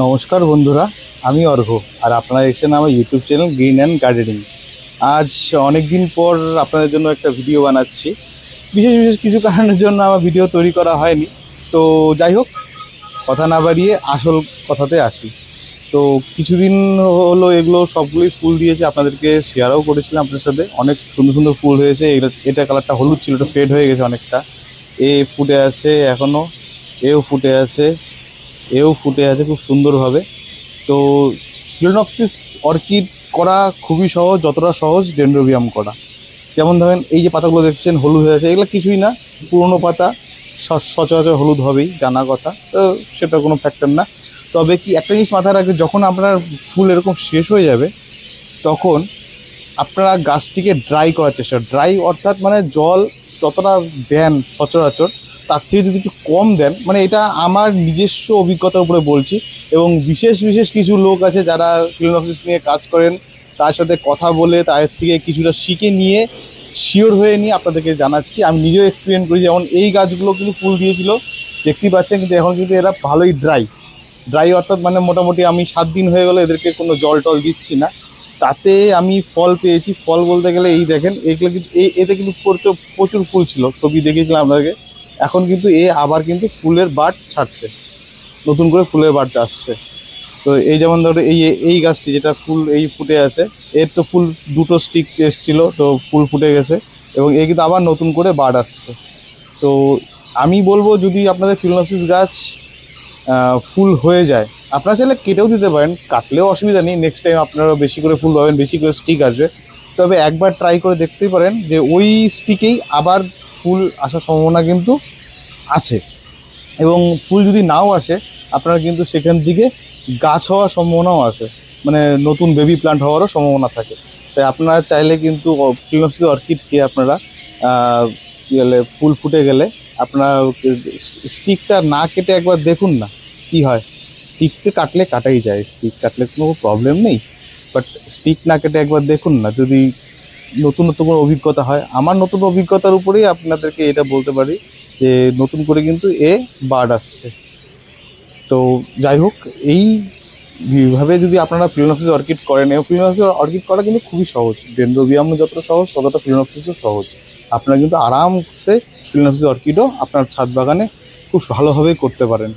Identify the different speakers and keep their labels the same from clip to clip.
Speaker 1: নমস্কার বন্ধুরা, আমি অর্ঘ। আর আপনারা দেখছেন আমার YouTube channel green and gardening. আজ অনেক দিন পর আপনাদের জন্য একটা ভিডিও বানাচ্ছি। বিশেষ বিশেষ কিছু কারণের জন্য আমার ভিডিও তৈরি করা হয়নি। তো যাই হোক, কথা না বাড়িয়ে আসল কথাতে আসি। তো কিছুদিন হলো এগুলো সবগুলোই ফুল দিয়েছে, আপনাদেরকে শেয়ারও করেছিলাম আপনাদের সাথে। অনেক সুন্দর সুন্দর ফুল হয়েছে। এটা কালারটা হলুদ ছিল, এটা ফেড হয়ে গেছে অনেকটা। এ ফুটে আছে এখনও, এও ফুটে আছে, এও ফুটে আছে খুব সুন্দরভাবে। তো ফিলোনপসিস অর্কিড করা খুবই সহজ, যতটা সহজ ডেনড্রোবিয়াম করা। যেমন ধরেন এই যে পাতাগুলো দেখছেন হলুদ হয়ে আছে, এগুলো কিছুই না, পুরনো পাতা। সচরাচর হলুদ হবেই, জানা কথা, তো সেটা কোনো ফ্যাক্টর না। তবে কি একটা জিনিস মাথায় রাখবে, যখন আপনার ফুল এরকম শেষ হয়ে যাবে তখন আপনারা গাছটিকে ড্রাই করার চেষ্টা, ড্রাই অর্থাৎ মানে জল যতটা দেন সচরাচর তার থেকে যদি একটু কম দেন, মানে এটা আমার নিজস্ব অভিজ্ঞতার উপরে বলছি। এবং বিশেষ বিশেষ কিছু লোক আছে যারা ফিলোনপসিস নিয়ে কাজ করেন, তার সাথে কথা বলে তাদের থেকে কিছুটা শিখে নিয়ে শিওর হয়ে নিয়ে আপনাদেরকে জানাচ্ছি। আমি নিজেও এক্সপিরিয়েন্স করি। যেমন এই গাছগুলো কিন্তু ফুল দিয়েছিল, দেখতেই পাচ্ছেন, কিন্তু এখন কিন্তু এরা ভালোই ড্রাই। ড্রাই অর্থাৎ মানে মোটামুটি আমি 7 দিন হয়ে গেলো এদেরকে কোনো জল টল দিচ্ছি না, তাতে আমি ফল পেয়েছি। ফল বলতে গেলে এই দেখেন, এইগুলো কিন্তু এতে কিন্তু প্রচুর প্রচুর ফুল ছিল, ছবি দেখেছিলাম আপনাদেরকে। এখন কিন্তু আবার কিন্তু ফুলের বাড ছাড়ছে, নতুন করে ফুলের বাড আসছে। তো এই যেমন ধরো এই গাছটি যেটা ফুল এই ফুটে আছে, এর তো ফুল দুটো স্টিক এসেছিল, তো ফুল ফুটে গেছে এবং এ কিন্তু আবার নতুন করে বাড আসছে। তো আমি বলবো, যদি আপনাদের ফিলোনপসিস গাছ ফুল হয়ে যায়, আপনারা চাইলে কেটেও দিতে পারেন, কাটলেও অসুবিধা নেই। নেক্সট টাইম আপনারা বেশি করে ফুল পাবেন, বেশি করে স্টিক আসবে। তবে একবার ট্রাই করে দেখতেই পারেন যে ওই স্টিকেই আবার ফুল আসার সম্ভাবনা কিন্তু আছে। এবং ফুল যদি নাও আসে, আপনার কিন্তু সেখান থেকে গাছ হওয়ার সম্ভাবনাও আছে, মানে নতুন বেবি প্লান্ট হওয়ারও সম্ভাবনা থাকে। তাই আপনারা চাইলে কিন্তু ফিলোনপসিস অর্কিডকে আপনারা কী বলে, ফুল ফুটে গেলে আপনারা স্টিকটা না কেটে একবার দেখুন না কি হয়। স্টিককে কাটলে কাটাই যায়, স্টিক কাটলে কোনো প্রবলেম নেই, বাট স্টিক না কেটে একবার দেখুন না, যদি নতুন নতুন কোনো অভিজ্ঞতা হয়। আমার নতুন অভিজ্ঞতার উপরেই আপনাদেরকে এটা বলতে পারি যে নতুন করে কিন্তু বার্ড আসছে। তো যাই হোক, এইভাবে যদি আপনারা ফিলোনপসিস অর্কিড করেন, এবং ফিলোনপসিস অর্কিড করা কিন্তু খুবই সহজ, ডেনড্রোবিয়াম যতটা সহজ ততটা ফিলোনপসিসও সহজ। আপনারা কিন্তু আরামসে ফিলোনপসিস অর্কিডও আপনার ছাদ বাগানে খুব ভালোভাবেই করতে পারেন।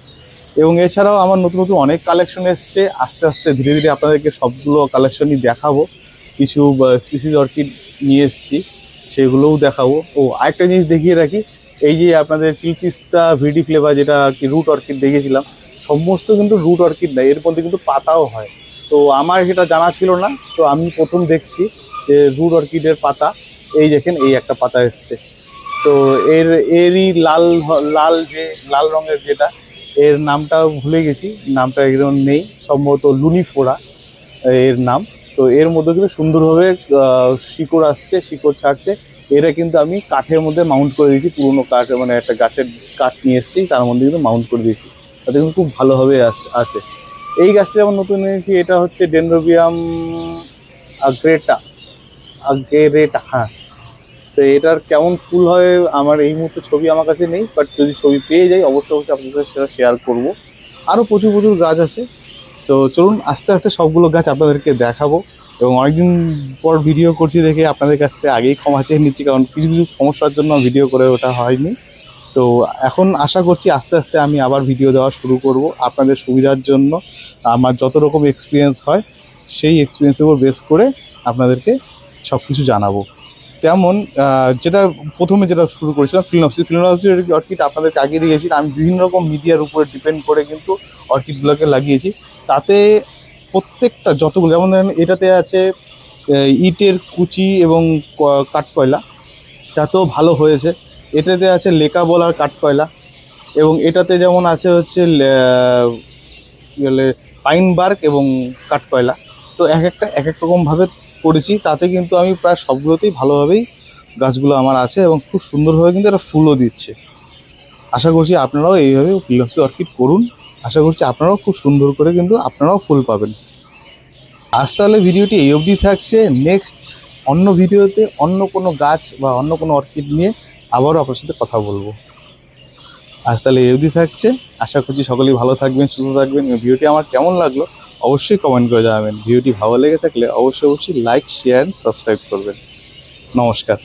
Speaker 1: এবং এছাড়াও আমার নতুন নতুন অনেক কালেকশন এসছে, আস্তে আস্তে ধীরে ধীরে আপনাদেরকে সবগুলো কালেকশনই দেখাবো। কিছু স্পিসিস অর্কিড নিয়ে এসেছি, সেগুলোও দেখাবো। ও আরেকটা জিনিস দেখিয়ে রাখি, এই যে আপনাদের চিলচিস্তা ভিডি ফ্লেভার যেটা আর কি রুট অর্কিড দেখিয়েছিলাম, সমস্ত কিন্তু রুট অর্কিড নয়, এর মধ্যে কিন্তু পাতাও হয়। তো আমার এটা জানা ছিল না, তো আমি প্রথম দেখছি যে রুট অর্কিডের পাতা। এই দেখেন, এই একটা পাতা এসছে। তো এরই লাল লাল যে লাল রঙের যেটা, এর নামটাও ভুলে গেছি, নামটা একদম নেই, সম্ভবত লুনিফোরা এর নাম। তো এর মধ্যে কিন্তু সুন্দরভাবে শিকড় আসছে, শিকড় ছাড়ছে। এটা কিন্তু আমি কাঠের মধ্যে মাউন্ট করে দিয়েছি, পুরোনো কাঠ, মানে একটা গাছের কাঠ নিয়ে এসেছি, তার মধ্যে কিন্তু মাউন্ট করে দিয়েছি। তাতে কিন্তু খুব ভালোভাবে আছে। এই গাছটা যেমন নতুন এনেছি, এটা হচ্ছে ডেনড্রোবিয়াম আগ্রেটা, আগেরেটা, হ্যাঁ। তো এটার কেমন ফুল হয় আমার এই মুহূর্তে ছবি আমার কাছে নেই, বাট যদি ছবি পেয়ে যাই অবশ্যই অবশ্যই আপনাদের সাথে সেটা শেয়ার করবো। আরও প্রচুর প্রচুর গাছ আছে। তো চলুন আস্তে আস্তে সবগুলো গাছ আপনাদেরকে দেখাবো। এবং অনেকদিন পর ভিডিও করছি দেখে আপনাদের কাছ থেকে আগেই ক্ষমা চেয়ে নিচ্ছি, কারণ কিছু কিছু সমস্যার জন্য ভিডিও করে ওঠা হয়নি। তো এখন আশা করছি আস্তে আস্তে আমি আবার ভিডিও দেওয়া শুরু করব আপনাদের সুবিধার জন্য। আমার যত রকম এক্সপিরিয়েন্স হয় সেই এক্সপিরিয়েন্সের উপর বেস করে আপনাদেরকে সব কিছু জানাবো। তেমন যেটা প্রথমে যেটা শুরু করেছিলাম, ফিলোনপসিস অর্কিড আপনাদেরকে আগে দিয়েছি। আমি বিভিন্ন রকম মিডিয়ার উপরে ডিপেন্ড করে কিন্তু অর্কিডগুলোকে লাগিয়েছি। তাতে প্রত্যেকটা যতগুলো, যেমন ধরেন এটাতে আছে ইটের কুচি এবং কাঠকয়লা, তাতেও ভালো হয়েছে। এটাতে আছে লেকা বলার কাঠকয়লা, এবং এটাতে যেমন আছে হচ্ছে কী বলে, পাইন বার্ক এবং কাঠকয়লা। তো এক এক রকমভাবে করেছি, তাতে কিন্তু আমি প্রায় সবগুলোতেই ভালোভাবেই গাছগুলো আমার আছে এবং খুব সুন্দরভাবে কিন্তু এটা ফুলও দিচ্ছে। আশা করছি আপনারাও এইভাবে ফিলোনপসিস অর্কিড করুন। আশা করছি আপনারাও খুব সুন্দর করে কিন্তু আপনারাও ফুল পাবেন। আজ তাহলে ভিডিওটি এই অবধি থাকছে। নেক্সট অন্য ভিডিওতে অন্য কোনো গাছ বা অন্য কোনো অর্কিড নিয়ে আবারও আপনার সাথে কথা বলবো। আজ তাহলে এই অবধি থাকছে। আশা করছি সকলেই ভালো থাকবেন, সুস্থ থাকবেন। ভিডিওটি আমার কেমন লাগলো অবশ্যই কমেন্ট করে জানাবেন। ভিডিওটি ভালো লেগে থাকলে অবশ্যই লাইক, শেয়ার, সাবস্ক্রাইব করবেন। নমস্কার।